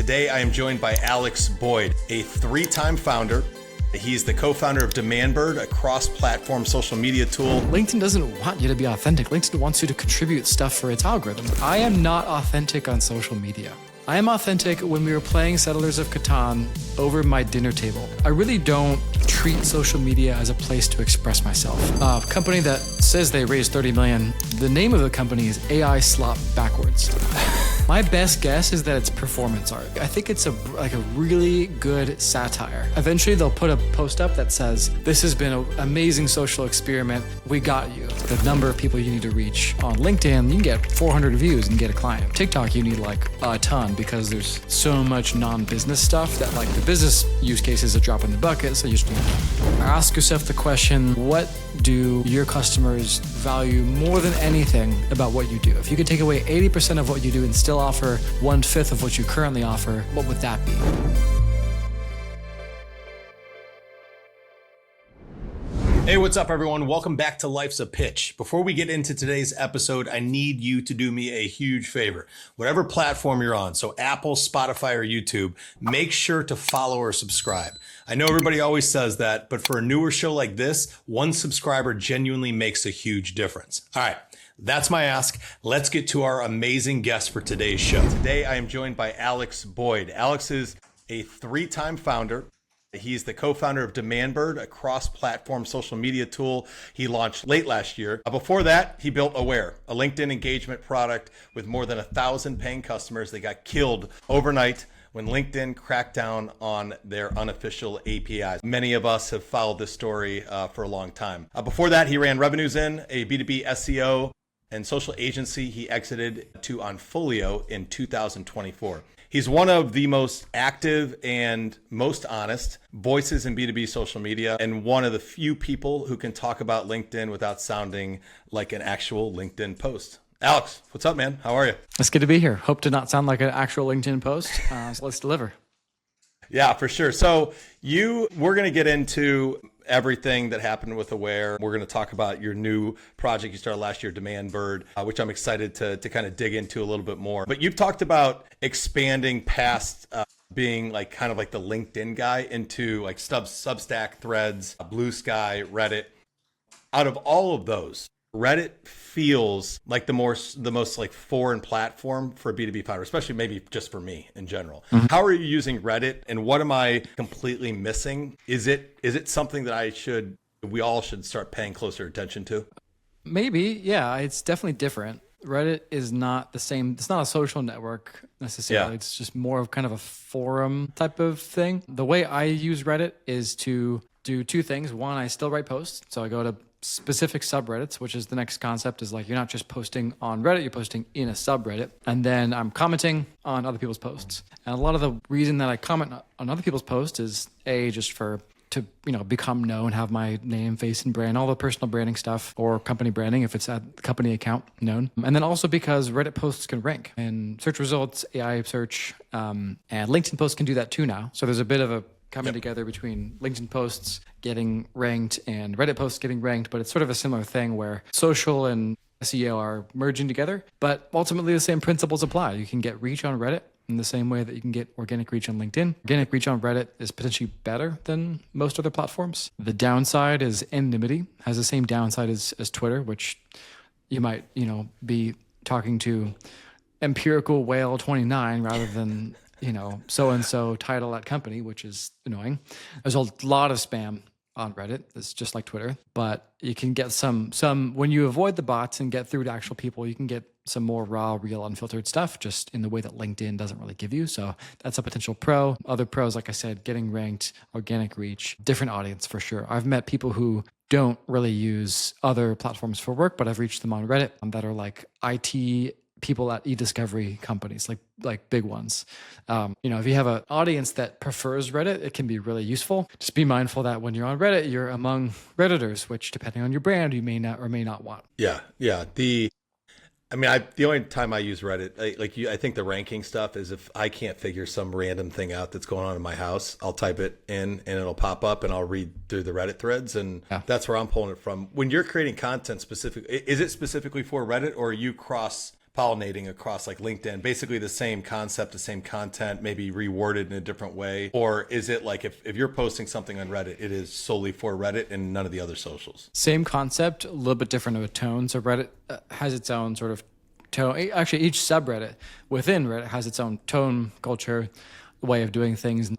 Today I am joined by Alex Boyd, a three-time founder. He's the co-founder of DemandBird, a cross-platform social media tool. LinkedIn doesn't want you to be authentic. LinkedIn wants you to contribute stuff for its algorithm. I am not authentic on social media. I am authentic when we were playing Settlers of Catan over my dinner table. I really don't treat social media as a place to express myself. A company that says they raised 30 million, the name of the company is AI Slop Backwards. My best guess is that it's performance art. I think it's a really good satire. Eventually they'll put a post up that says, this has been an amazing social experiment. We got you. The number of people you need to reach on LinkedIn, you can get 400 views and get a client. TikTok, you need like a ton because there's so much non-business stuff that like the business use case is a drop in the bucket. So you just need to ask yourself the question, what do your customers value more than anything about what you do? If you could take away 80% of what you do and still offer 1/5 of what you currently offer, what would that be? Hey, what's up, everyone? Welcome back to Life's a Pitch. Before we get into today's episode, I need you to do me a huge favor. Whatever platform you're on, so Apple, Spotify, or YouTube, make sure to follow or subscribe. I know everybody always says that, but for a newer show like this, one subscriber genuinely makes a huge difference. All right. That's my ask. Let's get to our amazing guest for today's show. Today, I am joined by Alex Boyd. Alex is a three-time founder. He's the co-founder of DemandBird, a cross-platform social media tool he launched late last year. Before that, he built Aware, a LinkedIn engagement product with more than 1,000 paying customers that got killed overnight when LinkedIn cracked down on their unofficial APIs. Many of us have followed this story for a long time. Before that, he ran Revenues In, a B2B SEO and social agency he exited to Onfolio in 2024. He's one of the most active and most honest voices in B2B social media, and one of the few people who can talk about LinkedIn without sounding like an actual LinkedIn post. Alex, what's up, man? How are you? It's good to be here. Hope to not sound like an actual LinkedIn post. So let's deliver. Yeah, for sure. So we're going to get into everything that happened with Aware. We're going to talk about your new project you started last year, DemandBird, which I'm excited to kind of dig into a little bit more. But you've talked about expanding past being like kind of like the LinkedIn guy into like Substack, Threads, Bluesky, Reddit. Out of all of those, Reddit feels like the most like foreign platform for a B2B founder, especially maybe just for me in general. Mm-hmm. How are you using Reddit, and what am I completely missing? Is it something that we all should start paying closer attention to? Maybe, yeah, it's definitely different. Reddit is not the same. It's not a social network necessarily. Yeah. It's just more of kind of a forum type of thing. The way I use Reddit is to do two things. One, I still write posts. So I go to specific subreddits, which is the next concept, is like you're not just posting on Reddit, you're posting in a subreddit. And then I'm commenting on other people's posts. And a lot of the reason that I comment on other people's posts is just to become known, have my name, face, and brand, all the personal branding stuff, or company branding if it's a company account known. And then also because Reddit posts can rank in search results, AI search, and LinkedIn posts can do that too now. So there's a bit of a coming together between LinkedIn posts getting ranked and Reddit posts getting ranked, but it's sort of a similar thing where social and SEO are merging together, but ultimately the same principles apply. You can get reach on Reddit in the same way that you can get organic reach on LinkedIn. Organic reach on Reddit is potentially better than most other platforms. The downside is anonymity, has the same downside as Twitter, which you might, be talking to empirical whale 29 rather than so-and-so title at company, which is annoying. There's a lot of spam on Reddit. It's just like Twitter, but you can get some, when you avoid the bots and get through to actual people, you can get some more raw, real, unfiltered stuff just in the way that LinkedIn doesn't really give you. So that's a potential pro. Other pros, like I said, getting ranked, organic reach, different audience for sure. I've met people who don't really use other platforms for work, but I've reached them on Reddit that are like IT people at e-discovery companies, like big ones. If you have an audience that prefers Reddit, it can be really useful. Just be mindful that when you're on Reddit, you're among Redditors, which depending on your brand, you may not or may not want. Yeah. The only time I use Reddit, I think the ranking stuff is if I can't figure some random thing out that's going on in my house, I'll type it in and it'll pop up and I'll read through the Reddit threads, and that's where I'm pulling it from. When you're creating content specific, is it specifically for Reddit, or are you cross pollinating across like LinkedIn, basically the same concept, the same content, maybe reworded in a different way? Or is it like if you're posting something on Reddit, it is solely for Reddit and none of the other socials? Same concept, a little bit different of a tone. So Reddit has its own sort of tone. Actually, each subreddit within Reddit has its own tone, culture, way of doing things.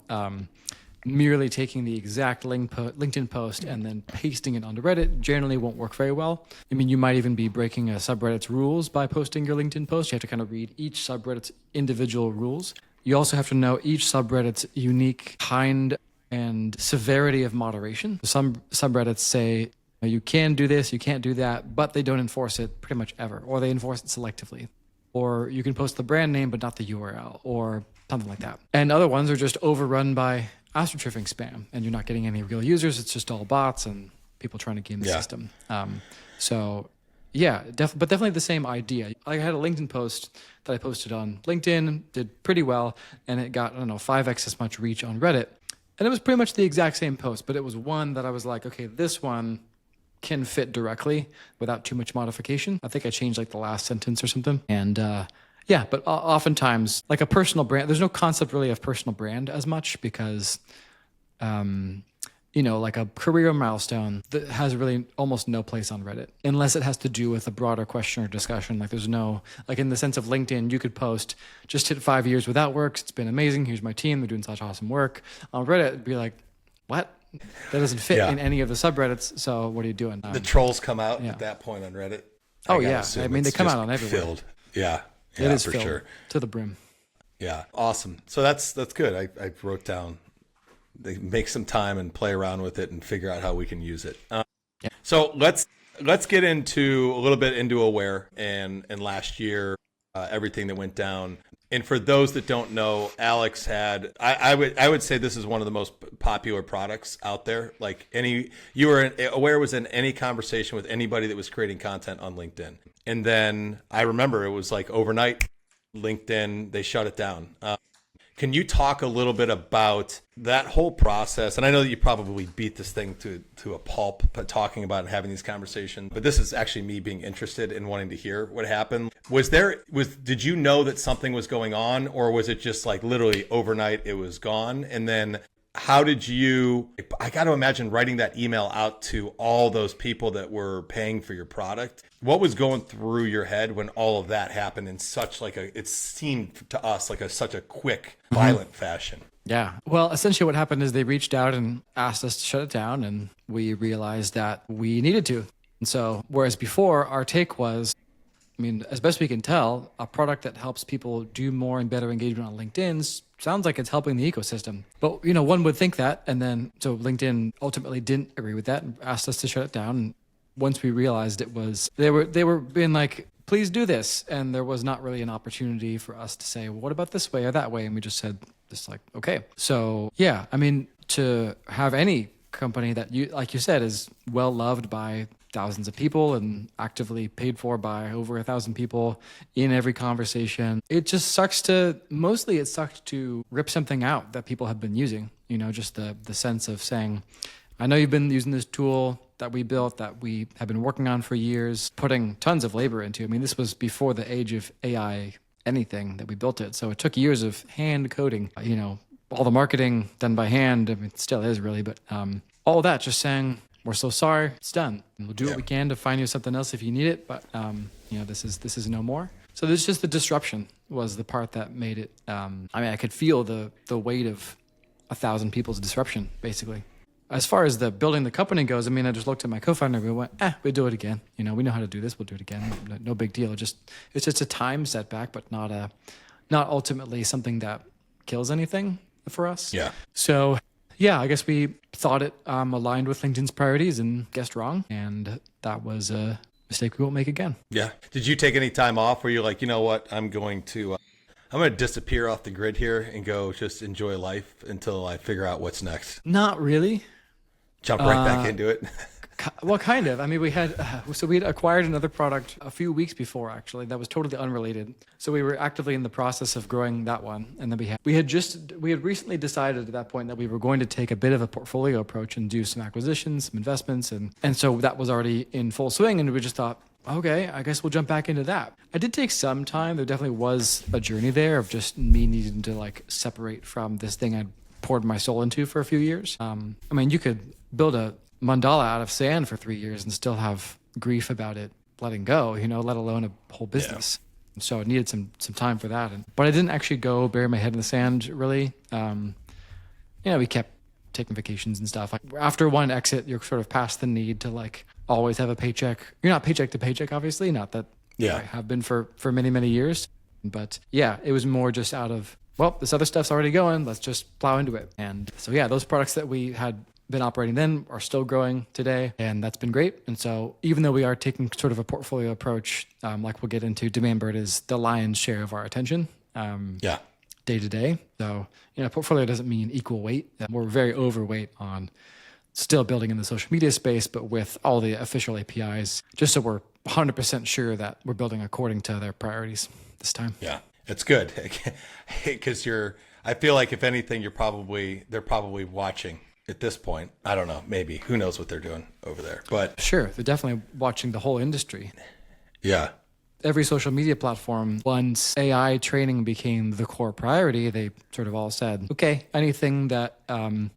Merely taking the exact LinkedIn post and then pasting it onto Reddit generally won't work very well. I mean, you might even be breaking a subreddit's rules by posting your LinkedIn post. You have to kind of read each subreddit's individual rules. You also have to know each subreddit's unique kind and severity of moderation. Some subreddits say you can do this, you can't do that, but they don't enforce it pretty much ever, or they enforce it selectively. Or you can post the brand name but not the URL, or something like that. And other ones are just overrun by astroturfing spam, and you're not getting any real users. It's just all bots and people trying to game the system. So yeah, but definitely the same idea. I had a LinkedIn post that I posted on LinkedIn, did pretty well, and it got, 5x as much reach on Reddit. And it was pretty much the exact same post, but it was one that I was like, okay, this one can fit directly without too much modification. I think I changed like the last sentence or something. And yeah, but oftentimes, like a personal brand, there's no concept really of personal brand as much because, like a career milestone that has really almost no place on Reddit unless it has to do with a broader question or discussion. Like there's no, like in the sense of LinkedIn, you could post, just hit 5 years with Outworks. It's been amazing. Here's my team. They're doing such awesome work. On Reddit, it'd be like, what? That doesn't fit in any of the subreddits. So what are you doing? The trolls come out at that point on Reddit. Oh yeah. I mean, they come out on everywhere. Filled. Yeah. It is for filled sure. To the brim. Yeah. Awesome. So that's good. I wrote down, they make some time and play around with it and figure out how we can use it. So let's get into a little bit into Aware and last year, everything that went down. And for those that don't know, Alex had, I would say this is one of the most popular products out there. Like Aware was in any conversation with anybody that was creating content on LinkedIn. And then I remember it was like overnight, LinkedIn, they shut it down. Can you talk a little bit about that whole process? And I know that you probably beat this thing to a pulp, but talking about and having these conversations, but this is actually me being interested in wanting to hear what happened. Did you know that something was going on, or was it just like literally overnight it was gone? And then how did I got to imagine writing that email out to all those people that were paying for your product. What was going through your head when all of that happened in such it seemed to us like such a quick, violent fashion? Yeah. Well, essentially what happened is they reached out and asked us to shut it down, and we realized that we needed to. And so, whereas before our take was, as best we can tell, a product that helps people do more and better engagement on LinkedIn sounds like it's helping the ecosystem. But, one would think that. And then, so LinkedIn ultimately didn't agree with that and asked us to shut it down. And once we realized it was, they were being like, please do this. And there was not really an opportunity for us to say, well, what about this way or that way? And we just said, okay. So yeah, to have any company that like you said, is well loved by thousands of people and actively paid for by over 1,000 people in every conversation. It just sucks to rip something out that people have been using, just the sense of saying, I know you've been using this tool that we built, that we have been working on for years, putting tons of labor into. This was before the age of AI, anything that we built it. So it took years of hand coding, all the marketing done by hand. It still is really, but all that just saying, we're so sorry, it's done. And we'll do what we can to find you something else if you need it, but this is no more. So this is just the disruption was the part that made it. I could feel the weight of 1,000 people's disruption, basically. As far as the building the company goes, I just looked at my co-founder and we went, we'll do it again. We know how to do this, we'll do it again. No big deal. It's just a time setback, but not ultimately something that kills anything for us. Yeah. So yeah, I guess we thought it aligned with LinkedIn's priorities and guessed wrong. And that was a mistake we won't make again. Yeah. Did you take any time off where you're like, you know what, I'm going to disappear off the grid here and go just enjoy life until I figure out what's next? Not really. Jump right back into it. Well, kind of. we had acquired another product a few weeks before, actually, that was totally unrelated. So we were actively in the process of growing that one. And then we had recently decided at that point that we were going to take a bit of a portfolio approach and do some acquisitions, some investments. And so that was already in full swing. And we just thought, okay, I guess we'll jump back into that. I did take some time. There definitely was a journey there of just me needing to like separate from this thing I'd poured my soul into for a few years. I mean, you could build a mandala out of sand for 3 years and still have grief about it letting go, let alone a whole business. Yeah. So it needed some time for that. But I didn't actually go bury my head in the sand, really. We kept taking vacations and stuff. Like after one exit, you're sort of past the need to like always have a paycheck. You're not paycheck to paycheck, obviously. Not that I have been for many, many years. But yeah, it was more just out of, well, this other stuff's already going. Let's just plow into it. And so, yeah, those products that we had been operating then are still growing today. And that's been great. And so even though we are taking sort of a portfolio approach, like we'll get into, DemandBird is the lion's share of our attention. Day to day. So, portfolio doesn't mean equal weight. We're very overweight on still building in the social media space, but with all the official APIs, just so we're 100% sure that we're building according to their priorities this time. Yeah, it's good because I feel like if anything, they're probably watching at this point. I don't know, maybe, who knows what they're doing over there, but sure. They're definitely watching the whole industry. Yeah. Every social media platform, once AI training became the core priority, they sort of all said, okay, anything that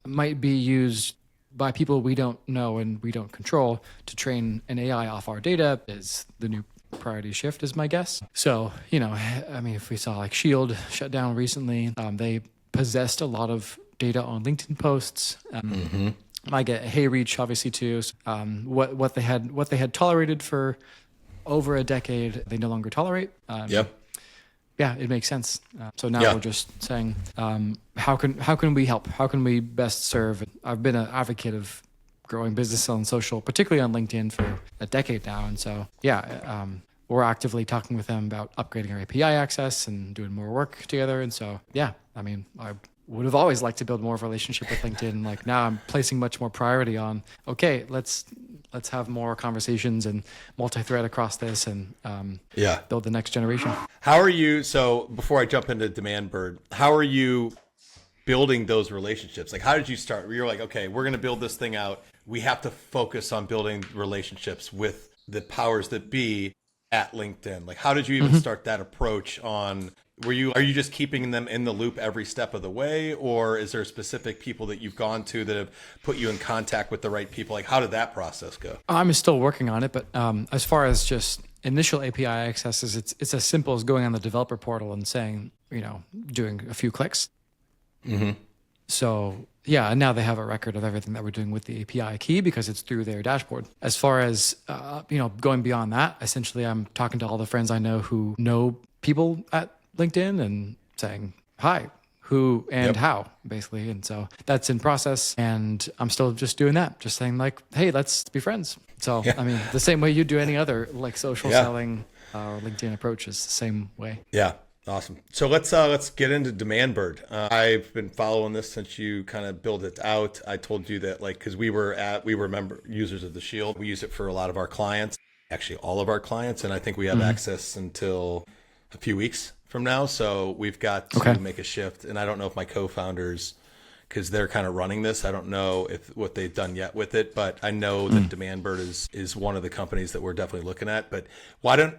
might be used by people we don't know and we don't control to train an AI off our data is the new priority shift, is my guess. So, if we saw like Shield shut down recently, they possessed a lot of data on LinkedIn posts. I get Hey Reach obviously too. What they had tolerated for over a decade, they no longer tolerate. Yeah, it makes sense. So now we're just saying, how can we help? How can we best serve? I've been an advocate of growing business on social, particularly on LinkedIn, for a decade now. And so, we're actively talking with them about upgrading our API access and doing more work together. And so, I would have always liked to build more of a relationship with LinkedIn. Like now I'm placing much more priority on, okay, let's have more conversations and multi-thread across this and build the next generation. How are you, so before I jump into DemandBird, how are you building those relationships? Like how did you start? You're like, okay, we're going to build this thing out. We have to focus on building relationships with the powers that be at LinkedIn. Like how did you even start that approach on, are you just keeping them in the loop every step of the way, or is there specific people that you've gone to that have put you in contact with the right people? Like how did that process go? I'm still working on it, but as far as just initial API accesses, it's as simple as going on the developer portal and saying, doing a few clicks. So now they have a record of everything that we're doing with the API key because it's through their dashboard. As far as, going beyond that, essentially I'm talking to all the friends I know who know people at LinkedIn and saying, hi, who and how, basically. And so that's in process. And I'm still just doing that, just saying like, hey, let's be friends. So, the same way you do any other like social selling or LinkedIn approach is the same way. Yeah. Awesome. So let's get into DemandBird. I've been following this since you kind of built it out. I told you that because we were member users of the Shield. We use it for a lot of our clients, actually all of our clients. And I think we have access until a few weeks from now. So we've got to make a shift. And I don't know if my co-founders, because they're kind of running this, I don't know what they've done yet with it, but I know that DemandBird is one of the companies that we're definitely looking at. But why don't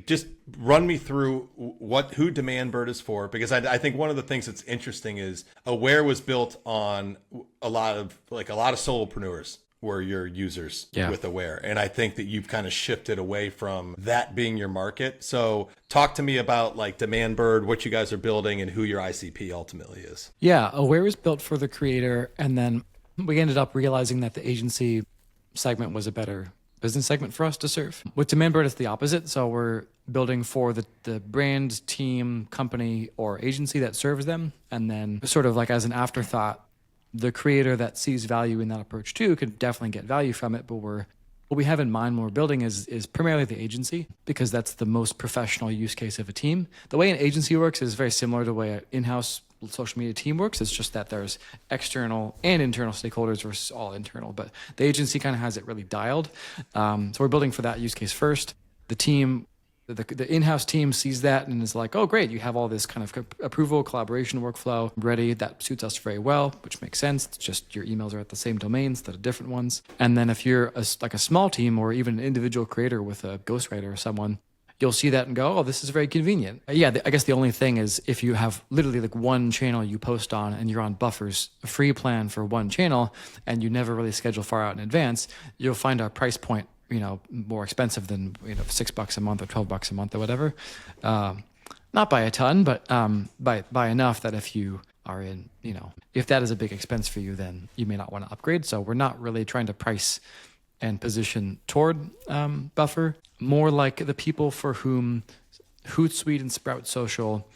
just run me through who DemandBird is for, because I think one of the things that's interesting is Aware was built on a lot of solopreneurs were your users with Aware. And I think that you've kind of shifted away from that being your market. So talk to me about like DemandBird, what you guys are building and who your ICP ultimately is. Yeah, Aware was built for the creator. And then we ended up realizing that the agency segment was a better business segment for us to serve. With DemandBird, it's the opposite. So we're building for the brand, team, company, or agency that serves them. And then sort of like as an afterthought, the creator that sees value in that approach too could definitely get value from it. But what we have in mind when we're building is primarily the agency, because that's the most professional use case of a team. The way an agency works is very similar to the way an in-house social media team works. It's just that there's external and internal stakeholders versus all internal, but the agency kind of has it really dialed. So we're building for that use case first. The team The in-house team sees that and is like, oh, great, you have all this kind of approval, collaboration workflow ready. That suits us very well, which makes sense. It's just your emails are at the same domains instead of different ones. And then if you're like a small team or even an individual creator with a ghostwriter or someone, you'll see that and go, oh, this is very convenient. Yeah, I guess the only thing is if you have literally like one channel you post on and you're on Buffer's free plan for one channel and you never really schedule far out in advance, you'll find our price point more expensive than $6 a month or $12 a month or whatever. Not by a ton, but by enough that if you are in, if that is a big expense for you, then you may not want to upgrade. So we're not really trying to price and position toward Buffer. More like the people for whom Hootsuite and Sprout Social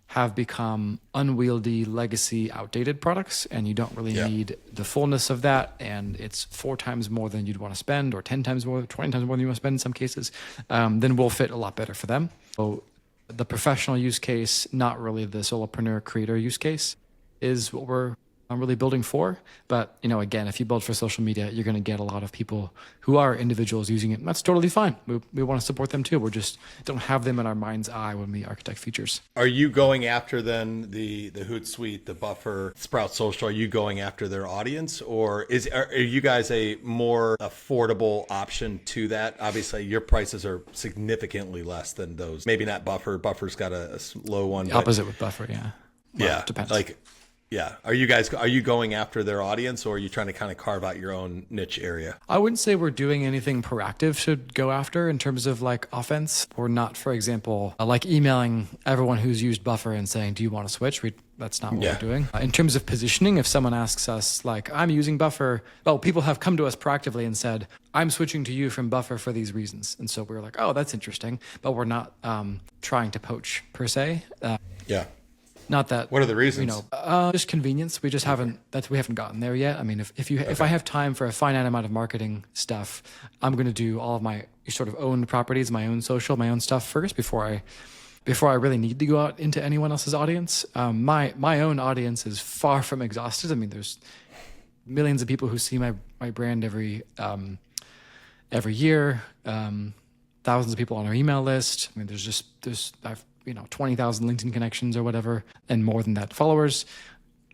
have become unwieldy, legacy, outdated products, and you don't really need the fullness of that, and it's 4 times more than you'd want to spend, or 10 times more, 20 times more than you want to spend in some cases, then we'll fit a lot better for them. So the professional use case, not really the solopreneur creator use case, is what we're really building for. But again, if you build for social media, you're going to get a lot of people who are individuals using it. That's totally fine. We want to support them too. We're just don't have them in our mind's eye when we architect features. Are you going after then the Hootsuite, the Buffer, Sprout Social? Are you going after their audience, or are you guys a more affordable option to that? Obviously, your prices are significantly less than those. Maybe not Buffer. Buffer's got a low one. The opposite with Buffer, yeah. Well, yeah, depends. Yeah. Are you going after their audience, or are you trying to kind of carve out your own niche area? I wouldn't say we're doing anything proactive to go after in terms of like offense. We're not, for example, like emailing everyone who's used Buffer and saying, do you want to switch? That's not what we're doing. In terms of positioning, if someone asks us like, I'm using Buffer, people have come to us proactively and said, I'm switching to you from Buffer for these reasons. And so we're like, oh, that's interesting. But we're not trying to poach per se. Not that. What are the reasons? Just convenience. We just haven't gotten there yet. I mean, if I have time for a finite amount of marketing stuff, I'm going to do all of my sort of owned properties, my own social, my own stuff first before I really need to go out into anyone else's audience. My own audience is far from exhausted. I mean, there's millions of people who see my brand every year. Thousands of people on our email list. I mean, I've 20,000 LinkedIn connections or whatever, and more than that followers.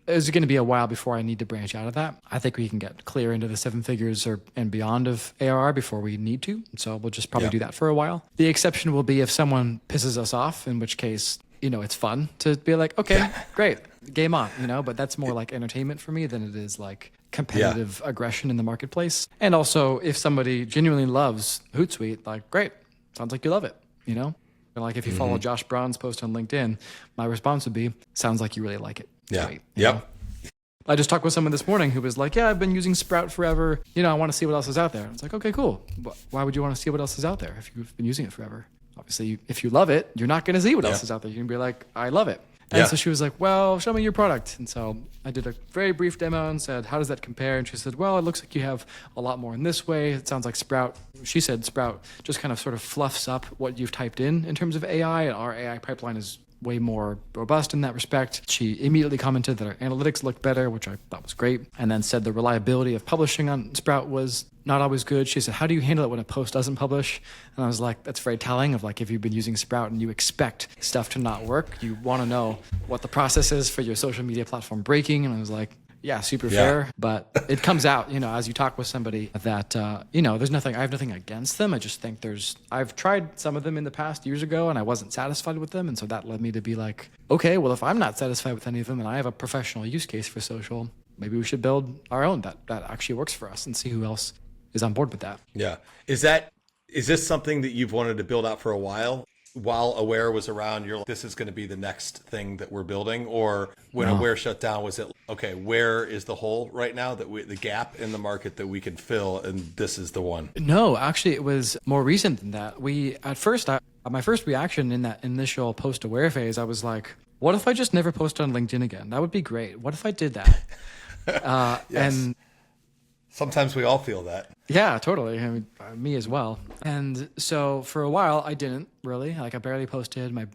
It's going to be a while before I need to branch out of that. I think we can get clear into the 7 figures and beyond of ARR before we need to. So we'll just probably do that for a while. The exception will be if someone pisses us off, in which case, it's fun to be like, okay, great, game on, but that's more like entertainment for me than it is like competitive aggression in the marketplace. And also if somebody genuinely loves Hootsuite, like, great, sounds like you love it, Like if you follow Josh Braun's post on LinkedIn, my response would be, sounds like you really like it. Yeah. Great, I just talked with someone this morning who was like, yeah, I've been using Sprout forever. I want to see what else is out there. It's like, okay, cool. Why would you want to see what else is out there if you've been using it forever? Obviously, if you love it, you're not going to see what else is out there. You're going to be like, I love it. And so she was like, well, show me your product. And so I did a very brief demo and said, how does that compare? And she said, well, it looks like you have a lot more in this way. It sounds like Sprout. She said Sprout just kind of sort of fluffs up what you've typed in terms of AI. And our AI pipeline is way more robust in that respect. She immediately commented that our analytics looked better, which I thought was great. And then said the reliability of publishing on Sprout was not always good. She said, how do you handle it when a post doesn't publish? And I was like, that's very telling of like, if you've been using Sprout and you expect stuff to not work, you want to know what the process is for your social media platform breaking. And I was like, yeah, super fair. But it comes out, as you talk with somebody that, I have nothing against them. I just think I've tried some of them in the past years ago and I wasn't satisfied with them. And so that led me to be like, okay, well, if I'm not satisfied with any of them and I have a professional use case for social, maybe we should build our own that actually works for us and see who else is on board with that. Yeah. Is this something that you've wanted to build out for a while? While Aware was around, you're like, this is going to be the next thing that we're building? Or when Aware shut down, was it, okay, where is the hole right now, the gap in the market that we can fill, and this is the one? No, actually, it was more recent than that. My first reaction in that initial post-Aware phase, I was like, what if I just never post on LinkedIn again? That would be great. What if I did that? Yes. And sometimes we all feel that. Yeah, totally. I mean, me as well. And so for a while, I didn't really. Like, I barely posted. My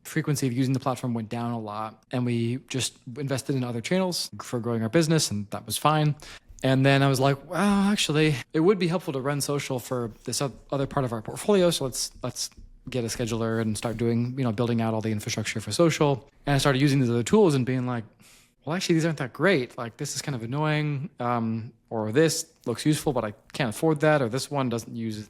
frequency of using the platform went down a lot. And we just invested in other channels for growing our business, and that was fine. And then I was like, well, actually, it would be helpful to run social for this other part of our portfolio. So let's get a scheduler and start doing, building out all the infrastructure for social. And I started using these other tools and being like, well, actually, these aren't that great. Like, this is kind of annoying, or this looks useful, but I can't afford that, or this one doesn't use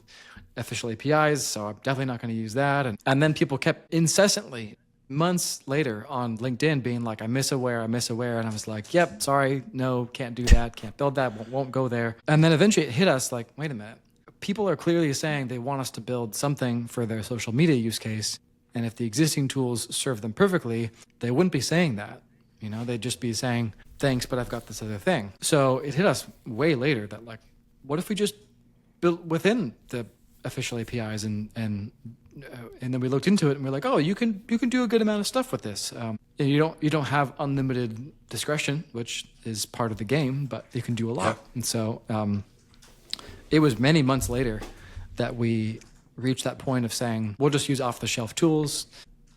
official APIs, so I'm definitely not going to use that. And then people kept incessantly, months later on LinkedIn, being like, I miss aware. And I was like, yep, sorry, no, can't do that, can't build that, won't go there. And then eventually it hit us like, wait a minute. People are clearly saying they want us to build something for their social media use case. And if the existing tools serve them perfectly, they wouldn't be saying that. They'd just be saying, thanks, but I've got this other thing. So it hit us way later that like, what if we just built within the official APIs and then we looked into it and we're like, oh, you can do a good amount of stuff with this. And you don't have unlimited discretion, which is part of the game, but you can do a lot. And so it was many months later that we reached that point of saying, we'll just use off-the-shelf tools,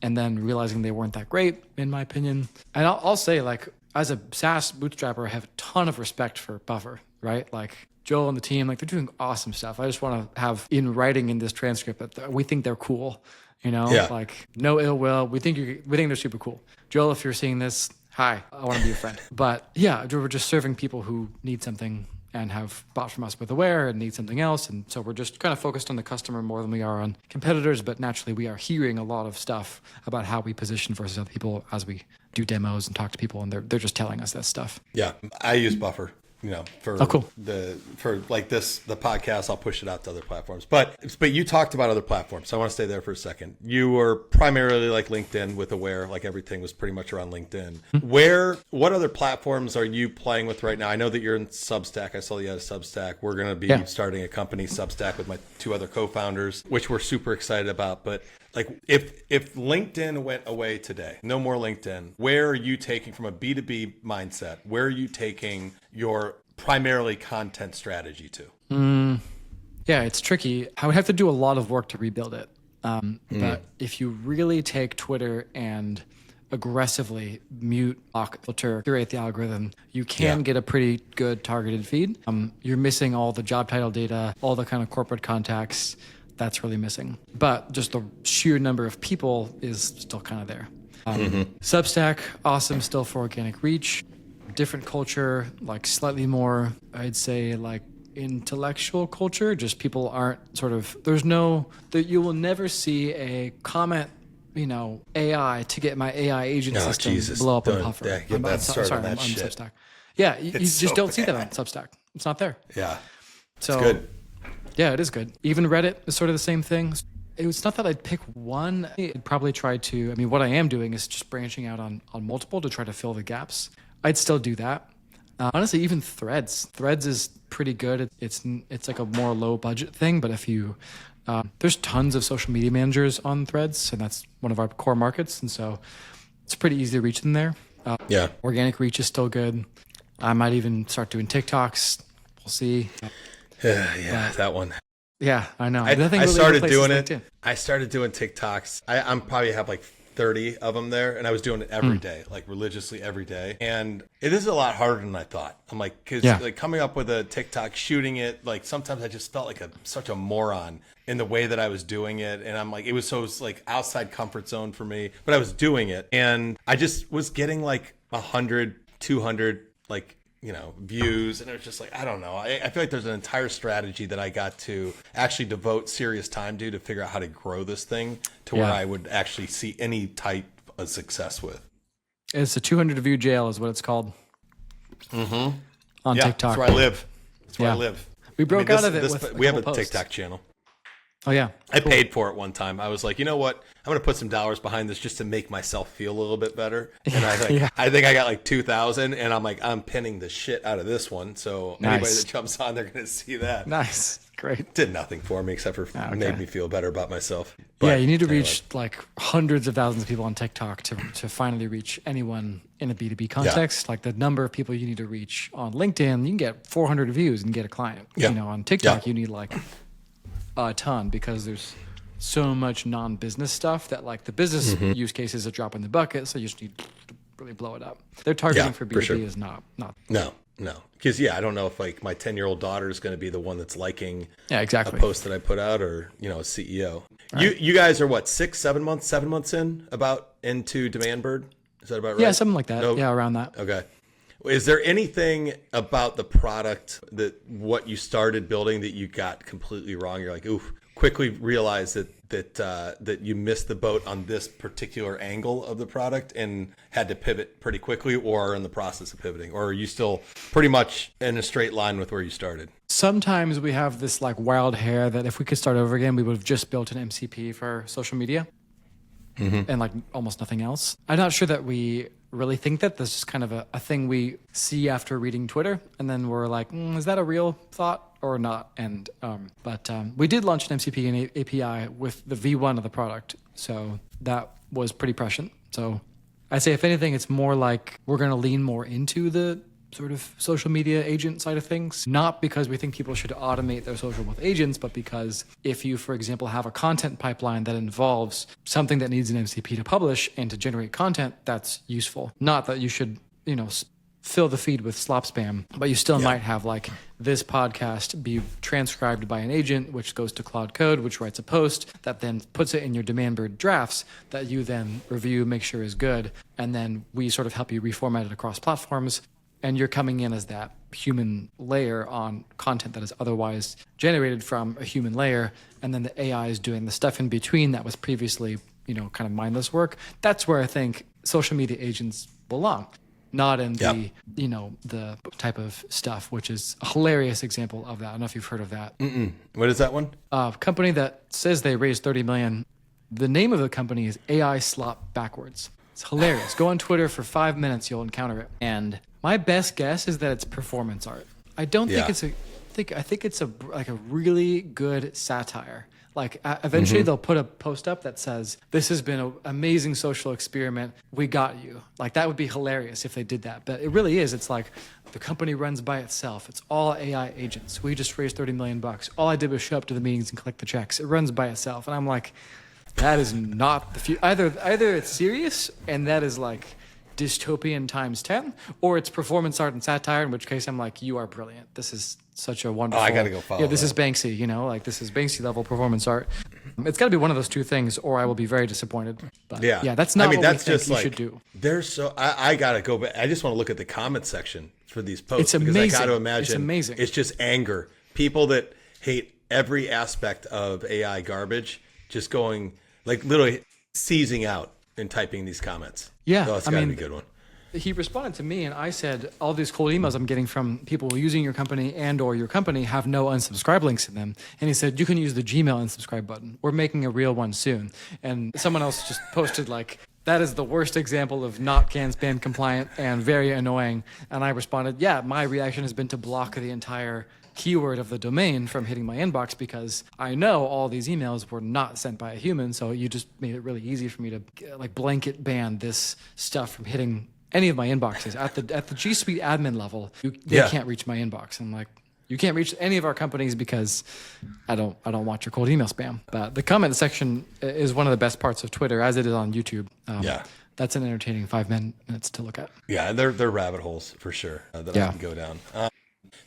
and then realizing they weren't that great, in my opinion. And I'll say, like, as a SaaS bootstrapper, I have a ton of respect for Buffer, right? Like, Joel and the team, like, they're doing awesome stuff. I just want to have in writing in this transcript that we think they're cool, like, no ill will. We think they're super cool. Joel, if you're seeing this, hi, I want to be your friend. But yeah, we're just serving people who need something and have bought from us with Aware and need something else. And so we're just kind of focused on the customer more than we are on competitors. But naturally, we are hearing a lot of stuff about how we position versus other people as we do demos and talk to people. And they're just telling us that stuff. Yeah, I use Buffer. For cool. the podcast, I'll push it out to other platforms. But you talked about other platforms, so I want to stay there for a second. You were primarily like LinkedIn with Aware, like everything was pretty much around LinkedIn. What other platforms are you playing with right now? I know that you're in Substack. I saw you had a Substack. We're going to be starting a company, Substack, with my two other co-founders, which we're super excited about. But like, if LinkedIn went away today, no more LinkedIn, where are you taking, from a B2B mindset, where are you taking your primarily content strategy to? Yeah, it's tricky. I would have to do a lot of work to rebuild it. But if you really take Twitter and aggressively mute, block, filter, curate the algorithm, you can get a pretty good targeted feed. You're missing all the job title data, all the kind of corporate contacts. That's really missing. But just the sheer number of people is still kind of there. Substack, awesome still for organic reach. Different culture, like slightly more, I'd say, like intellectual culture. Just people aren't sort of, you will never see a comment, AI to get my AI agent system blow up on Puffer. I'm Substack. Yeah, you just don't see that on Substack. It's not there. Yeah. So it's good. Yeah, it is good. Even Reddit is sort of the same thing. It's not that I'd pick one. I'd probably try to, what I am doing is just branching out on multiple to try to fill the gaps. I'd still do that. Honestly, even Threads. Threads is pretty good. It's like a more low budget thing, but if you, there's tons of social media managers on Threads, and that's one of our core markets. And so it's pretty easy to reach them there. Organic reach is still good. I might even start doing TikToks. We'll see. That one. Yeah, I know. I started doing it. I started doing TikToks. I'm probably have like 30 of them there, and I was doing it every day, like religiously every day. And it is a lot harder than I thought. I'm like, because like coming up with a TikTok, shooting it, like sometimes I just felt like such a moron in the way that I was doing it. And I'm like, it was so like outside comfort zone for me, but I was doing it, and I just was getting like 100, 200, like, views. And it was just like, I don't know. I feel like there's an entire strategy that I got to actually devote serious time to figure out how to grow this thing to where I would actually see any type of success with. It's a 200 view jail is what it's called. On TikTok. That's where I live. I live. We broke out of it with we have a posts. TikTok channel. Oh yeah. I paid for it one time. I was like, you know what? I'm going to put some dollars behind this just to make myself feel a little bit better. And I think I got like 2,000, and I'm like, I'm pinning the shit out of this one. So anybody that jumps on, they're going to see that. Nice. Great. Did nothing for me except for made me feel better about myself. But you need to reach like hundreds of thousands of people on TikTok to finally reach anyone in a B2B context. Like the number of people you need to reach on LinkedIn, you can get 400 views and get a client. On TikTok, you need like a ton, because there's so much non-business stuff that like the business use case is a drop in the bucket. So you just need to really blow it up. Their targeting for B2B is not. No. Because I don't know if like my 10-year-old daughter is going to be the one that's liking a post that I put out, or a CEO. You guys are what, 7 months into DemandBird? Is that about right? Yeah, something like that. No. Yeah, around that. Okay. Is there anything about the product that what you started building that you got completely wrong? You're like, oof, quickly realized that you missed the boat on this particular angle of the product and had to pivot pretty quickly, or are in the process of pivoting, or are you still pretty much in a straight line with where you started? Sometimes we have this like wild hair that if we could start over again, we would have just built an MCP for social media and like almost nothing else. I'm not sure that we really think that. This is kind of a thing we see after reading Twitter, and then we're like, is that a real thought or not? And but we did launch an MCP and API with the V1 of the product, so that was pretty prescient. So I'd say if anything, it's more like we're going to lean more into the sort of social media agent side of things, not because we think people should automate their social with agents, but because if you, for example, have a content pipeline that involves something that needs an MCP to publish and to generate content, that's useful. Not that you should, fill the feed with slop spam, but you still might have like this podcast be transcribed by an agent, which goes to Cloud Code, which writes a post that then puts it in your DemandBird drafts that you then review, make sure is good. And then we sort of help you reformat it across platforms. And you're coming in as that human layer on content that is otherwise generated from a human layer. And then the AI is doing the stuff in between that was previously, kind of mindless work. That's where I think social media agents belong, not in the type of stuff, which is a hilarious example of that. I don't know if you've heard of that. What is that one? A company that says they raised 30 million. The name of the company is AI Slop Backwards. It's hilarious. Go on Twitter for 5 minutes, you'll encounter it. And my best guess is that it's performance art. I don't think it's I think it's a really good satire. Like eventually they'll put a post up that says, "This has been an amazing social experiment. We got you." Like that would be hilarious if they did that. But it really is. It's like the company runs by itself. It's all AI agents. We just raised $30 million. All I did was show up to the meetings and collect the checks. It runs by itself. And I'm like, that is not the future. Either it's serious and that is like dystopian times 10, or it's performance art and satire, in which case I'm like, you are brilliant. This is such a wonderful... I gotta go follow this is Banksy, like this is Banksy level performance art. It's got to be one of those two things, or I will be very disappointed. But that's not what that's we think you should do. I gotta go back. I just want to look at the comment section for these posts. It's amazing. Because I gotta imagine it's amazing. It's just anger. People that hate every aspect of AI garbage, just going, like literally seizing out and typing these comments. Yeah, so it's gotta be a good one. He responded to me and I said, all these cold emails I'm getting from people using your company and or your company have no unsubscribe links in them. And he said, you can use the Gmail unsubscribe button. We're making a real one soon. And someone else just posted like, that is the worst example of not CAN spam compliant and very annoying. And I responded, yeah, my reaction has been to block the entire keyword of the domain from hitting my inbox because I know all these emails were not sent by a human. So you just made it really easy for me to like blanket ban this stuff from hitting any of my inboxes at the G Suite admin level. They can't reach my inbox. I'm like, you can't reach any of our companies because I don't want your cold email spam. But the comment section is one of the best parts of Twitter, as it is on YouTube. That's an entertaining 5 minutes to look at. Yeah, they're rabbit holes for sure that I can go down.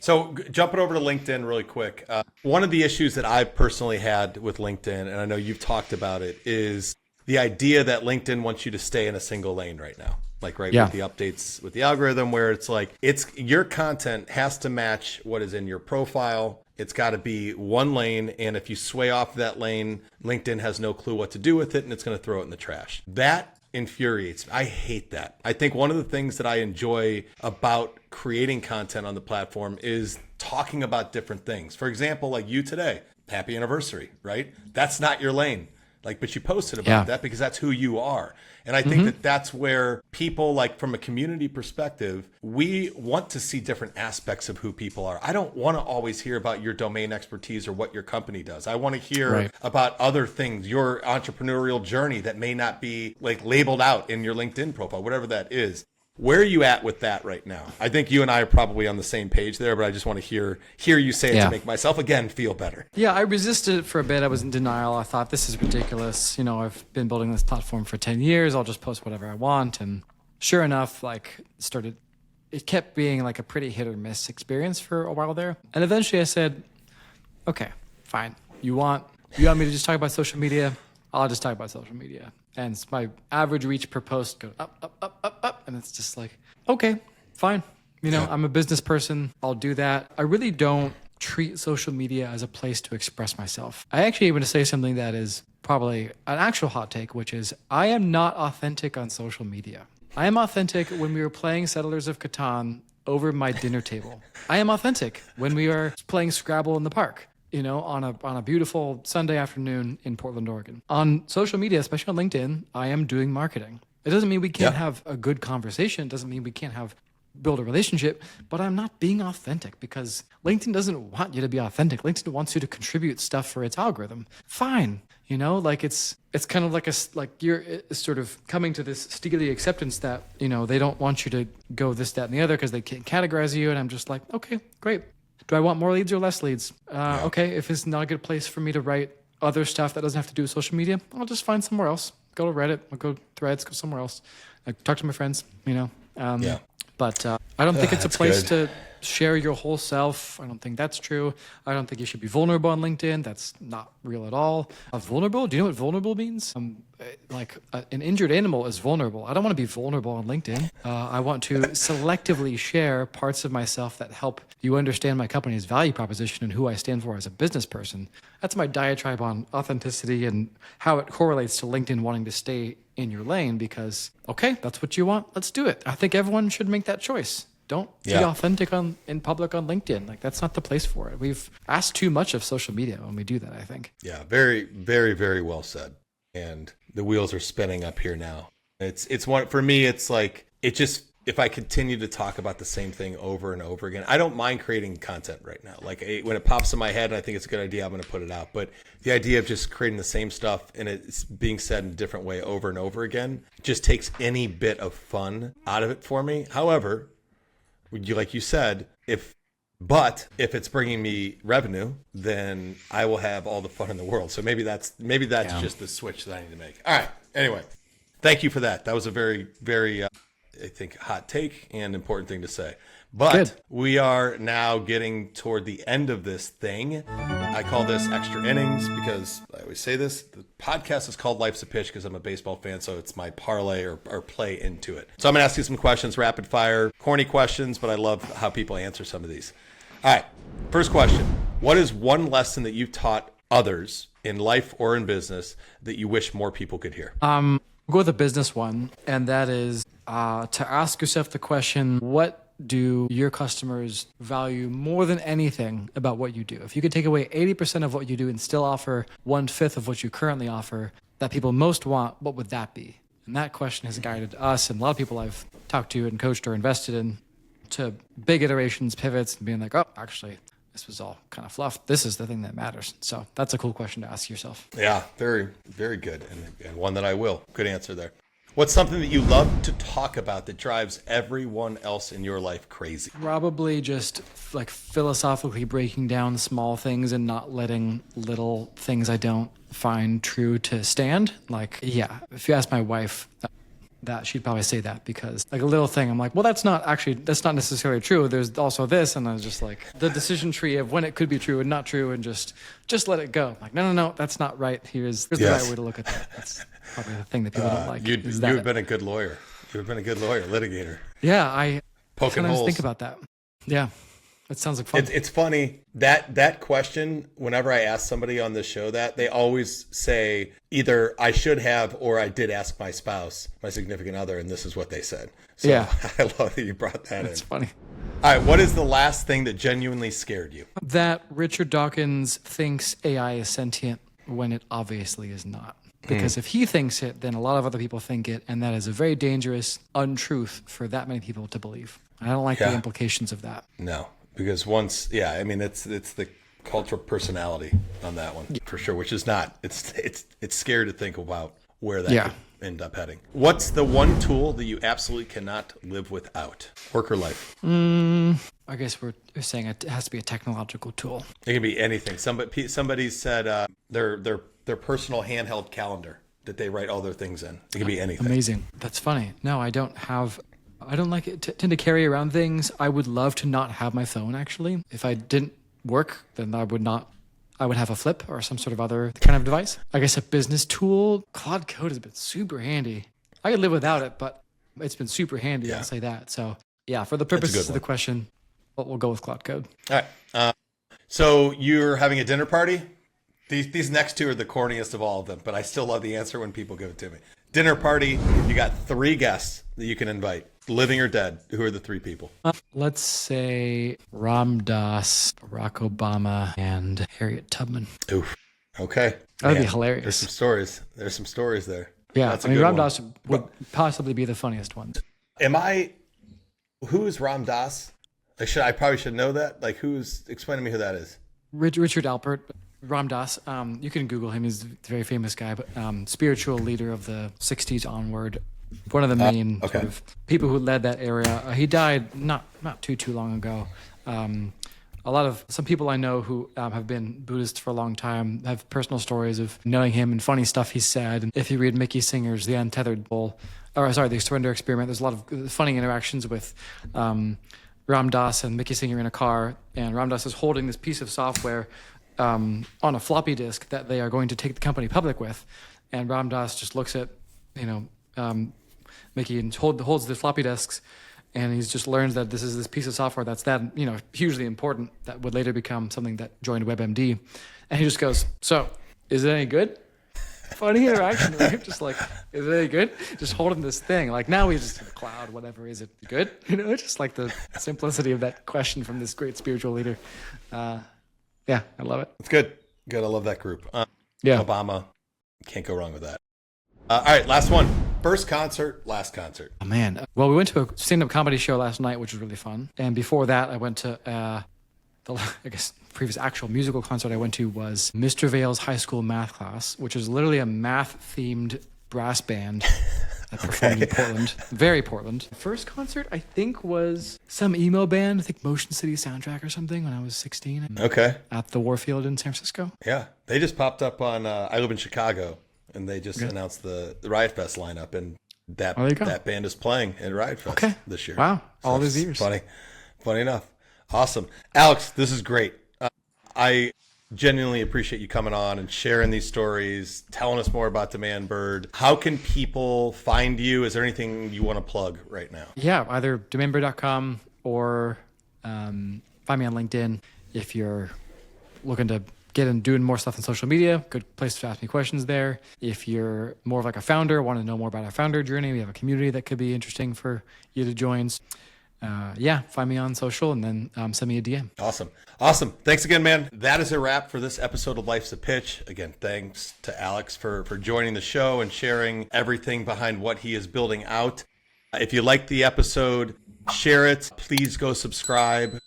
So jumping over to LinkedIn really quick. One of the issues that I've personally had with LinkedIn, and I know you've talked about it, is the idea that LinkedIn wants you to stay in a single lane right now. With the updates with the algorithm, where it's like your content has to match what is in your profile. It's got to be one lane, and if you sway off that lane, LinkedIn has no clue what to do with it, and it's going to throw it in the trash. That infuriates me. I hate that. I think one of the things that I enjoy about creating content on the platform is talking about different things. For example, like you today, happy anniversary, right? That's not your lane. But you posted about that because that's who you are. And I think that that's where people, like from a community perspective, we want to see different aspects of who people are. I don't want to always hear about your domain expertise or what your company does. I want to hear about other things, your entrepreneurial journey that may not be like labeled out in your LinkedIn profile, whatever that is. Where are you at with that right now? I think you and I are probably on the same page there, but I just want to hear you say it to make myself, again, feel better. Yeah, I resisted it for a bit. I was in denial. I thought, this is ridiculous. I've been building this platform for 10 years. I'll just post whatever I want. And sure enough, it kept being like a pretty hit or miss experience for a while there. And eventually I said, okay, fine. You want You want me to just talk about social media? I'll just talk about social media. And my average reach per post goes up, up, up, up, up. And it's just like, okay, fine. I'm a business person. I'll do that. I really don't treat social media as a place to express myself. I actually want to say something that is probably an actual hot take, which is I am not authentic on social media. I am authentic when we were playing Settlers of Catan over my dinner table. I am authentic when we are playing Scrabble in the park, on a beautiful Sunday afternoon in Portland, Oregon. On social media, especially on LinkedIn, I am doing marketing. It doesn't mean we can't have a good conversation. It doesn't mean we can't build a relationship, but I'm not being authentic because LinkedIn doesn't want you to be authentic. LinkedIn wants you to contribute stuff for its algorithm. Fine. It's kind of like you're sort of coming to this steely acceptance that, they don't want you to go this, that, and the other because they can't categorize you. And I'm just like, okay, great. Do I want more leads or less leads? Okay. If it's not a good place for me to write other stuff that doesn't have to do with social media, I'll just find somewhere else. Go to Reddit, I'll go Threads, go somewhere else. Talk to my friends, But I don't think it's a place to share your whole self. I don't think that's true. I don't think you should be vulnerable on LinkedIn. That's not real at all. Vulnerable? Do you know what vulnerable means? An injured animal is vulnerable. I don't want to be vulnerable on LinkedIn. I want to selectively share parts of myself that help you understand my company's value proposition and who I stand for as a business person. That's my diatribe on authenticity and how it correlates to LinkedIn wanting to stay in your lane because, okay, that's what you want. Let's do it. I think everyone should make that choice. Don't be authentic in public on LinkedIn. That's not the place for it. We've asked too much of social media when we do that, I think. Yeah, very, very, very well said. And the wheels are spinning up here now. It's one for me. It's like if I continue to talk about the same thing over and over again, I don't mind creating content right now. When it pops in my head and I think it's a good idea, I'm going to put it out. But the idea of just creating the same stuff and it's being said in a different way over and over again just takes any bit of fun out of it for me. However, like you said, if it's bringing me revenue, then I will have all the fun in the world. So maybe that's just the switch that I need to make. All right. Anyway, thank you for that. That was a very, very, I think, hot take and important thing to say. But we are now getting toward the end of this thing. I call this extra innings because I always say this. The podcast is called Life's a Pitch because I'm a baseball fan, so it's my parlay or play into it. So I'm going to ask you some questions, rapid fire, corny questions, but I love how people answer some of these. All right, first question. What is one lesson that you've taught others in life or in business that you wish more people could hear? We'll go with the business one, and that is to ask yourself the question, what do your customers value more than anything about what you do? If you could take away 80% of what you do and still offer 1/5 of what you currently offer that people most want, what would that be? And that question has guided us and a lot of people I've talked to and coached or invested in to big iterations, pivots, and being like, oh, actually, this was all kind of fluff. This is the thing that matters. So that's a cool question to ask yourself. Yeah, very, very good. And one that I will. Good answer there. What's something that you love to talk about that drives everyone else in your life crazy? Probably just like philosophically breaking down small things and not letting little things I don't find true to stand. If you ask my wife that, she'd probably say that because like a little thing, I'm like, well, that's not necessarily true. There's also this. And I was just like the decision tree of when it could be true and not true and just let it go. Like, no, that's not right. Here's the right way to look at that. That's probably the thing that people don't like. You've been a good lawyer. You've been a good lawyer, litigator. Yeah, I poking holes. Think about that. Yeah, it sounds like fun. It's funny that question. Whenever I ask somebody on this show that, they always say either I should have or I did ask my spouse, my significant other, and this is what they said. So yeah. I love that you brought that in. It's funny. All right, what is the last thing that genuinely scared you? That Richard Dawkins thinks AI is sentient when it obviously is not. Because if he thinks it, then a lot of other people think it, and that is a very dangerous untruth for that many people to believe. I don't like the implications of that. No, because it's the cultural personality on that one for sure, which is not. It's scary to think about where that could end up heading. What's the one tool that you absolutely cannot live without, work or life? I guess we're saying it has to be a technological tool. It can be anything. Somebody said their personal handheld calendar that they write all their things in. It can be anything. Amazing. That's funny. No, I don't like it tend to carry around things. I would love to not have my phone, actually. If I didn't work, then I would not I would have a Flip or some sort of other kind of device. I guess a business tool, Claude Code has been super handy. I could live without it, but it's been super handy, I'll say that. So yeah, for the purposes of the question, we'll go with Claude Code. All right. So you're having a dinner party? These next two are the corniest of all of them, but I still love the answer when people give it to me. Dinner party, you got 3 guests that you can invite, living or dead. Who are the 3 people? Let's say Ram Dass, Barack Obama, and Harriet Tubman. Oof. Okay. That'd be hilarious. There's some stories there. Yeah, That's I mean, Ram Dass would possibly be the funniest one. Who is Ram Dass? I probably should know that. Like, explain to me who that is. Richard Alpert. Ram Dass, you can Google him. He's a very famous guy, but spiritual leader of the 60s onward. One of the main sort of people who led that area. He died not too long ago. Some people I know who have been Buddhists for a long time have personal stories of knowing him and funny stuff he said. And if you read Mickey Singer's The Untethered Bull, The Surrender Experiment, there's a lot of funny interactions with Ram Dass and Mickey Singer in a car. And Ram Dass is holding this piece of software on a floppy disk that they are going to take the company public with. And Ram Dass just looks at, Mickey and holds the floppy disks, and he just learns that this is this piece of software that's hugely important that would later become something that joined WebMD. And he just goes, "So, is it any good?" Funny interaction, right? Just like, "Is it any good?" Just holding this thing. Like, now we just have a cloud, whatever. Is it good? Just like the simplicity of that question from this great spiritual leader. Yeah, I love it. It's good. Good. I love that group. Obama. Can't go wrong with that. All right, last one. First concert, last concert. Oh, man. Well, we went to a stand-up comedy show last night, which was really fun. And before that, I went to previous actual musical concert I went to was Mr. Vale's high school math class, which is literally a math-themed brass band that performed in Portland. Very Portland. First concert, I think, was some emo band, I think Motion City Soundtrack or something, when I was 16. Okay. At the Warfield in San Francisco. Yeah. They just popped up on, I live in Chicago, and they just announced the Riot Fest lineup, and that band is playing at Riot Fest this year. Wow. All these years. Funny enough. Awesome. Alex, this is great. I genuinely appreciate you coming on and sharing these stories, telling us more about DemandBird. How can people find you? Is there anything you want to plug right now? Yeah, either demandbird.com or find me on LinkedIn. If you're looking to get in doing more stuff on social media, good place to ask me questions there. If you're more of like a founder, want to know more about our founder journey, we have a community that could be interesting for you to join. Find me on social and then send me a DM. Awesome. Thanks again, man. That is a wrap for this episode of Life's a Pitch. Again, thanks to Alex for joining the show and sharing everything behind what he is building out. If you liked the episode, share it. Please go subscribe,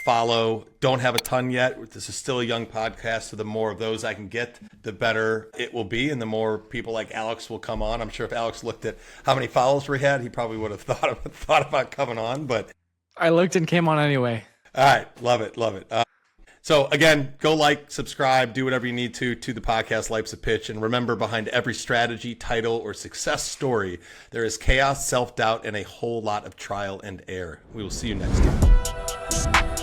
follow. Don't have a ton yet. This is still a young podcast, so the more of those I can get, the better it will be, and the more people like Alex will come on. I'm sure if Alex looked at how many followers we had, he probably would have thought about coming on. But I looked and came on anyway. All right, love it. So again, go like, subscribe, do whatever you need to the podcast Life's a Pitch, and remember, behind every strategy, title, or success story, there is chaos, self-doubt, and a whole lot of trial and error. We will see you next time.